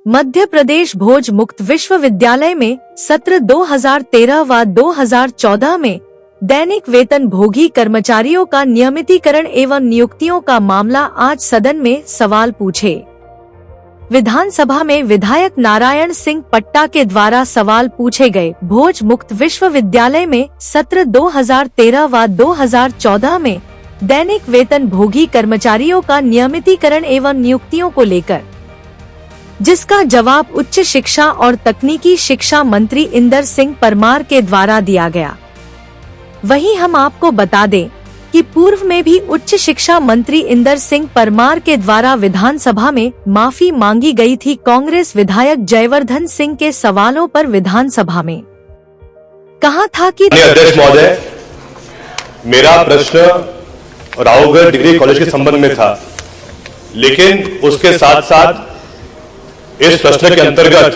मध्य प्रदेश भोज मुक्त विश्वविद्यालय में सत्र 2013 व 2014 में दैनिक वेतन भोगी कर्मचारियों का नियमितीकरण एवं नियुक्तियों का मामला आज सदन में सवाल पूछे। विधानसभा में विधायक नारायण सिंह पट्टा के द्वारा सवाल पूछे गए। भोज मुक्त विश्वविद्यालय में सत्र 2013 व 2014 में दैनिक वेतन भोगी कर्मचारियों का नियमितीकरण एवं नियुक्तियों को लेकर, जिसका जवाब उच्च शिक्षा और तकनीकी शिक्षा मंत्री इंदर सिंह परमार के द्वारा दिया गया। वहीं हम आपको बता दें कि पूर्व में भी उच्च शिक्षा मंत्री इंदर सिंह परमार के द्वारा विधानसभा में माफी मांगी गई थी कांग्रेस विधायक जयवर्धन सिंह के सवालों पर। विधानसभा में कहा था कि अध्यक्ष महोदय, मेरा प्रश्न रावगढ़ डिग्री कॉलेज के संबंध में था, लेकिन उसके साथ साथ इस प्रश्न के अंतर्गत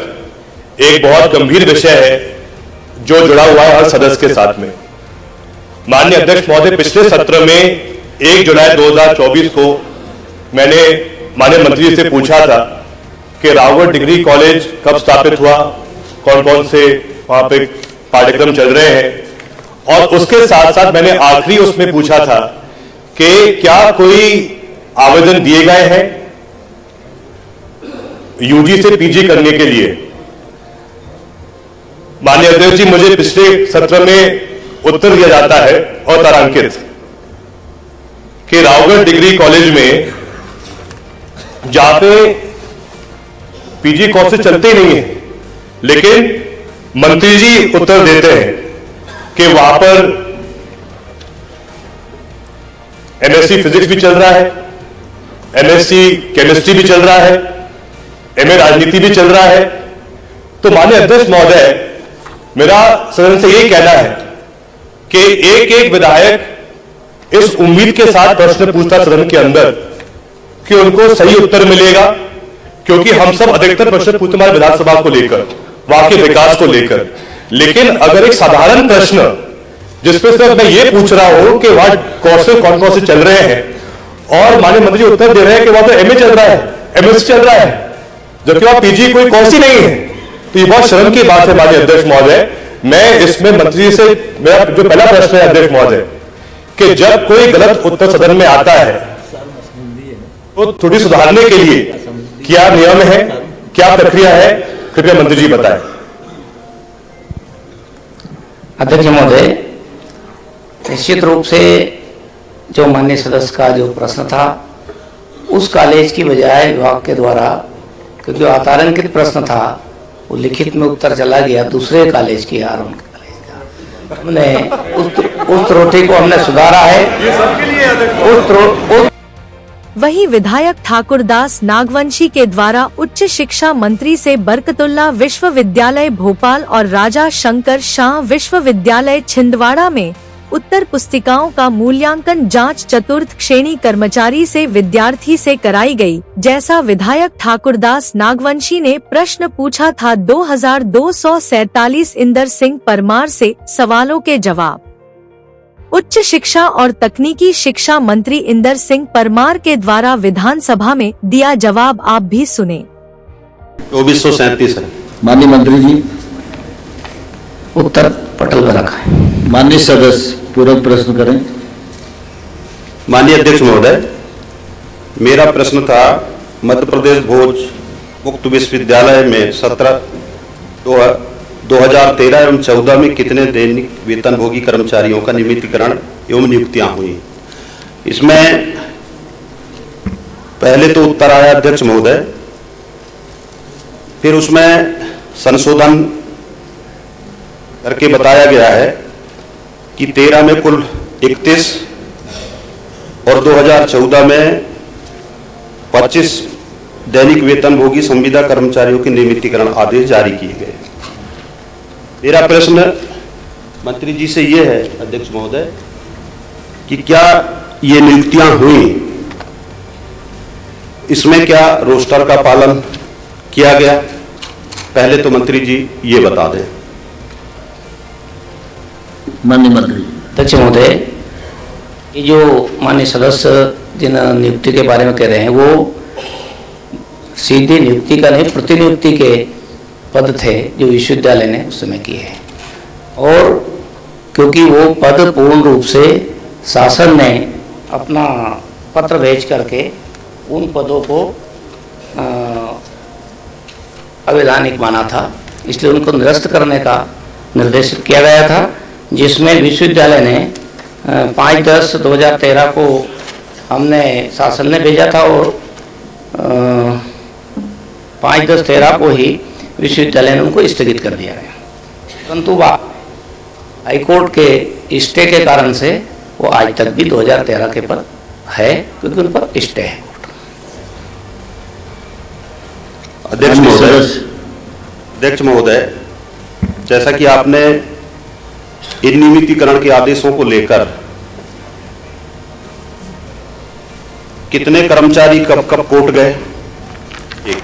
एक बहुत गंभीर विषय है जो जुड़ा हुआ है हर सदस्य के साथ में। माननीय अध्यक्ष महोदय, पिछले सत्र में 1 जुलाई 2024 को मैंने माननीय मंत्री जी से पूछा था कि रावगढ़ डिग्री कॉलेज कब स्थापित हुआ, कौन कौन से वहां पे पाठ्यक्रम चल रहे हैं, और उसके साथ साथ मैंने आखिरी उसमें पूछा था कि क्या कोई आवेदन दिए गए हैं यूजी से पीजी करने के लिए। माननीय अध्यक्ष जी, मुझे पिछले सत्र में उत्तर दिया जाता है और तारांकित कि रावगढ़ डिग्री कॉलेज में जहां पे पीजी कोर्सेज चलते नहीं है, लेकिन मंत्री जी उत्तर देते हैं कि वहां पर एमएससी फिजिक्स भी चल रहा है, एमएससी केमिस्ट्री भी चल रहा है, एमए राजनीति भी चल रहा है। तो माननीय अध्यक्ष महोदय, मेरा सदन से यही कहना है कि एक एक विधायक इस उम्मीद के साथ प्रश्न पूछता सदन के अंदर कि उनको सही उत्तर मिलेगा, क्योंकि हम सब अधिकतर प्रश्न पूछते हमारे विधानसभा को लेकर, वहां के विकास को लेकर। लेकिन अगर एक साधारण प्रश्न जिसपे सिर्फ मैं ये पूछ रहा हूं कि वहां कोर्सेज कौन कौन से चल रहे हैं, और माननीय मंत्री उत्तर दे रहे हैं कि वहां तो एमए चल रहा है, एमएससी चल रहा है, जबकि वहां पीजी कोई कोर्स ही नहीं है, तो ये बहुत शर्म की बात है। माननीय अध्यक्ष महोदय, मैं इसमें मंत्री जी से मेरा जो पहला प्रश्न है अध्यक्ष महोदय, कि जब कोई गलत उत्तर सदन में आता है तो थोड़ी सुधारने के लिए क्या नियम है, क्या प्रक्रिया है, कृपया मंत्री जी बताएं। अध्यक्ष महोदय, निश्चित रूप से जो माननीय सदस्य का जो प्रश्न था उस कॉलेज की बजाय विभाग के द्वारा, क्योंकि जो अतारांकित प्रश्न था वो लिखित में उत्तर चला गया दूसरे कॉलेज की यार उनके कॉलेज का, हमने उस त्रुटि को हमने सुधारा है। ये सबके लिए वहीं विधायक ठाकुरदास नागवंशी के द्वारा उच्च शिक्षा मंत्री से बरकतुल्ला विश्वविद्यालय भोपाल और राजा शंकर शाह विश्वविद्यालय छिंदवाड़ा में उत्तर पुस्तिकाओं का मूल्यांकन जांच चतुर्थ श्रेणी कर्मचारी से विद्यार्थी से कराई गई, जैसा विधायक ठाकुरदास नागवंशी ने प्रश्न पूछा था। 2247 इंदर सिंह परमार से सवालों के जवाब। उच्च शिक्षा और तकनीकी शिक्षा मंत्री इंदर सिंह परमार के द्वारा विधानसभा में दिया जवाब आप भी सुने। 2437 है। माननीय मंत्री जी, उत्तर पटल में रखा है। माननीय सदस्य पूरक प्रश्न करें। माननीय अध्यक्ष महोदय, मेरा प्रश्न था मध्य प्रदेश भोज मुक्त विश्वविद्यालय में 2013 एवं 14 में कितने दैनिक वेतन भोगी कर्मचारियों का नियमितीकरण एवं नियुक्तियां हुई। इसमें पहले तो उत्तर आया अध्यक्ष महोदय, फिर उसमें संशोधन करके बताया गया है कि 13 में कुल 31 और 2014 में 25 दैनिक वेतन भोगी संविदा कर्मचारियों के नियमितीकरण आदेश जारी किए गए। मेरा प्रश्न मंत्री जी से यह है अध्यक्ष महोदय कि क्या ये नियुक्तियां हुई, इसमें क्या रोस्टर का पालन किया गया? पहले तो मंत्री जी ये बता दें। माननीय मंत्री। अध्यक्ष महोदय, ये जो माननीय सदस्य जिन नियुक्ति के बारे में कह रहे हैं वो सीधी नियुक्ति का नहीं, प्रतिनियुक्ति के पद थे जो विश्वविद्यालय ने उस समय किए हैं। और क्योंकि वो पद पूर्ण रूप से शासन ने अपना पत्र भेज करके उन पदों को अवैधानिक माना था, इसलिए उनको निरस्त करने का निर्देशित किया गया था, जिसमें विश्वविद्यालय ने 5/10/2013 को हमने शासन ने भेजा था और 5/10/13 को ही विश्वविद्यालय ने उनको स्थगित कर दिया गया। परंतु हाईकोर्ट के स्टे के कारण से वो आज तक भी 2013 के पर है, क्योंकि उन पर स्टे है। अध्यक्ष महोदय, जैसा कि आपने इन नियमितीकरण के आदेशों को लेकर कितने कर्मचारी कब कब कोर्ट गए, एक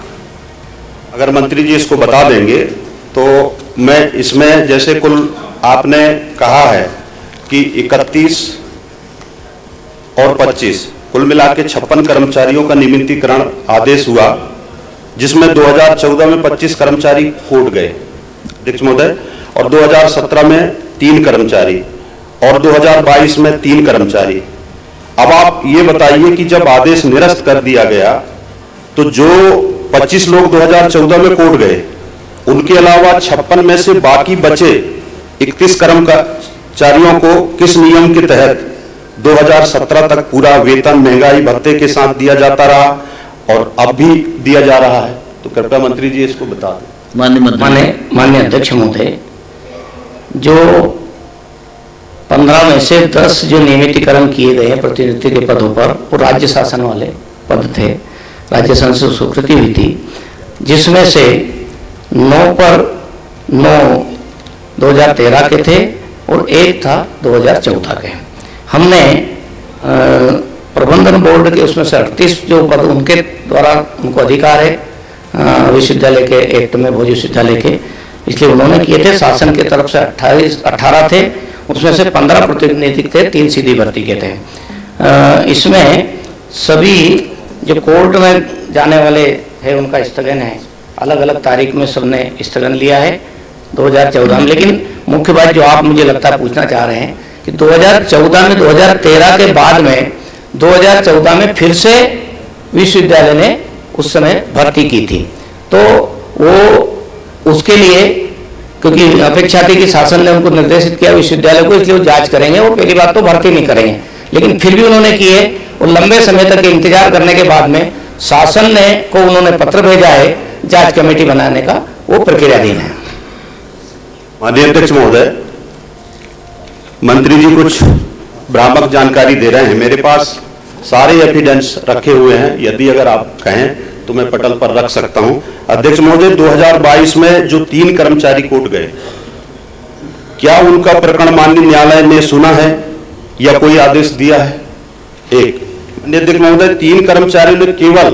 अगर मंत्री जी इसको बता देंगे तो मैं इसमें, जैसे कुल आपने कहा है कि 31 और 25 कुल मिला के 56 कर्मचारियों का नियमितीकरण आदेश हुआ, जिसमें 2014 में 25 कर्मचारी कोर्ट गए अध्यक्ष महोदय, और 2017 में 3 कर्मचारी और 2022 में 3 कर्मचारी। अब आप ये बताइए कि जब आदेश निरस्त कर दिया गया तो जो 25 लोग 2014 में कोर्ट गए, उनके अलावा 56 में से बाकी बचे 31 कर्मचारियों को किस नियम के तहत 2017 तक पूरा वेतन महंगाई भत्ते के साथ दिया जाता रहा और अब भी दिया जा रहा है? तो कृपया मंत्री जी इसको बता दें। माननीय अध्यक्ष महोदय, जो 15 में से 10 जो नियमितीकरण किए गए हैं प्रतिनियुक्ति के पदों पर, वो राज्य शासन वाले पद थे, राज्य शासन से स्वीकृति हुई थी, जिसमें से 9/9/2013 के थे और 1 था 2014 के। हमने प्रबंधन बोर्ड के उसमें से 38 जो पद उनके द्वारा उनको अधिकार है विश्वविद्यालय के एक्ट में, भोज विश्वविद्यालय के, इसलिए उन्होंने किए थे। शासन की तरफ से 18 थे, उसमें से 15 प्रतिनिधिक थे, 3 सीधी भर्ती के थे। इसमें सभी जो कोर्ट में जाने वाले हैं उनका स्थगन है, अलग अलग तारीख में सबने स्थगन लिया है 2014 में। लेकिन मुख्य बात जो आप मुझे लगता है पूछना चाह रहे हैं कि 2014 में 2013 के बाद में 2014 में फिर से विश्वविद्यालय ने उस समय भर्ती की थी, तो वो उसके लिए क्योंकि अपेक्षा थी कि शासन ने उनको निर्देशित किया विश्वविद्यालय को, इसलिए वो जांच करेंगे। वो पहली बात तो भर्ती नहीं करेंगे, लेकिन फिर भी उन्होंने किए और लंबे समय तक इंतजार करने के बाद में शासन ने को उन्होंने पत्र भेजा है जांच कमेटी बनाने का, वो प्रक्रियाधीन है। माननीय अध्यक्ष महोदय, मंत्री जी कुछ भ्रामक जानकारी दे रहे हैं। मेरे पास सारे एविडेंस रखे हुए हैं, यदि अगर आप कहें तो मैं पटल पर रख सकता हूं। अध्यक्ष महोदय, 2022 में जो 3 कर्मचारी कोर्ट गए, क्या उनका प्रकरण माननीय न्यायालय ने सुना है या कोई आदेश दिया है? एक माननीय अध्यक्ष महोदय, 3 कर्मचारियों ने केवल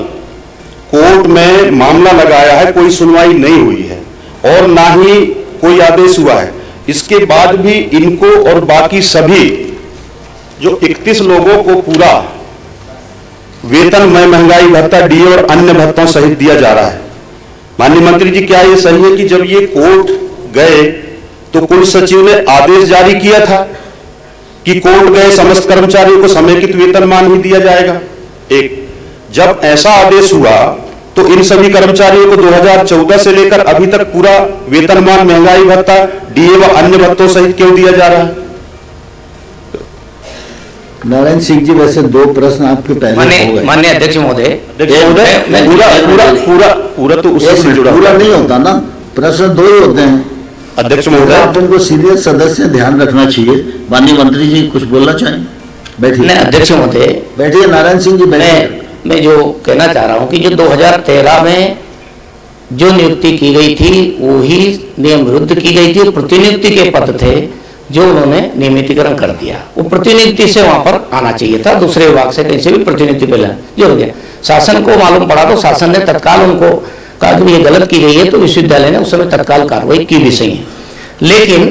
कोर्ट में मामला लगाया है, कोई सुनवाई नहीं हुई है और ना ही कोई आदेश हुआ है। इसके बाद भी इनको और बाकी सभी जो 31 लोगों को पूरा वेतन में महंगाई भत्ता, डीए और अन्य भत्तों सहित दिया जा रहा है। माननीय मंत्री जी, क्या यह सही है कि जब ये कोर्ट गए तो कुल सचिव ने आदेश जारी किया था कि कोर्ट गए समस्त कर्मचारियों को समेकित वेतनमान ही दिया जाएगा? एक जब ऐसा आदेश हुआ तो इन सभी कर्मचारियों को 2014 से लेकर अभी तक पूरा वेतनमान, महंगाई भत्ता, डीए व अन्य भत्तों सहित क्यों दिया जा रहा है? नारायण सिंह जी, वैसे 2 प्रश्न आपके पहले हो गए। माननीय अध्यक्ष महोदय, पूरा तो उससे से जुड़ा पूरा नहीं होता ना, प्रश्न 2 ही होते हैं। अध्यक्ष महोदय, आप उनको सीनियर सदस्य ध्यान रखना चाहिए। माननीय मंत्री जी कुछ बोलना चाहें? बैठिए। अध्यक्ष महोदय, बैठिए। नारायण सिंह जी बैठिए। मैं जो कहना चाह रहा हूं कि जो 2013 में जो नियुक्ति की गई थी वही नियम विरुद्ध की गई थी। प्रतिनियुक्ति के पद थे जो उन्होंने नियमितीकरण कर दिया, वो प्रतिनियुक्ति से वहां पर आना चाहिए था, दूसरे विभाग से कहीं से भी प्रतिनियुक्ति पहले जो हो गया। शासन को मालूम पड़ा तो शासन ने तत्काल उनको कहा कि ये गलत की गई है, तो विश्वविद्यालय ने उस समय तत्काल कार्रवाई की भी सही है, लेकिन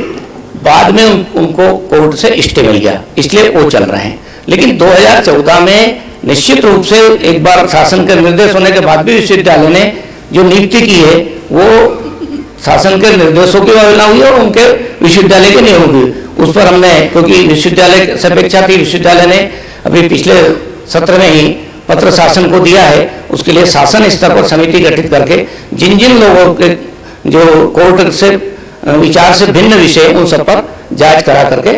बाद में उनको कोर्ट से स्टे मिल गया, इसलिए वो चल रहे हैं। लेकिन 2014 में निश्चित रूप से एक बार शासन के निर्देश होने के बाद भी विश्वविद्यालय ने जो नियुक्ति की है वो शासन के निर्देशों की अवहेलना हुई और उनके विश्वविद्यालय के नियमों की, उस पर हमने, क्योंकि विश्वविद्यालय से अपेक्षा थी, विश्वविद्यालय ने अभी पिछले सत्र में ही पत्र शासन को दिया है, उसके लिए शासन स्तर पर समिति गठित करके जिन जिन लोगों के जो कोर्ट से विचार से भिन्न विषय उन सब पर जांच करा करके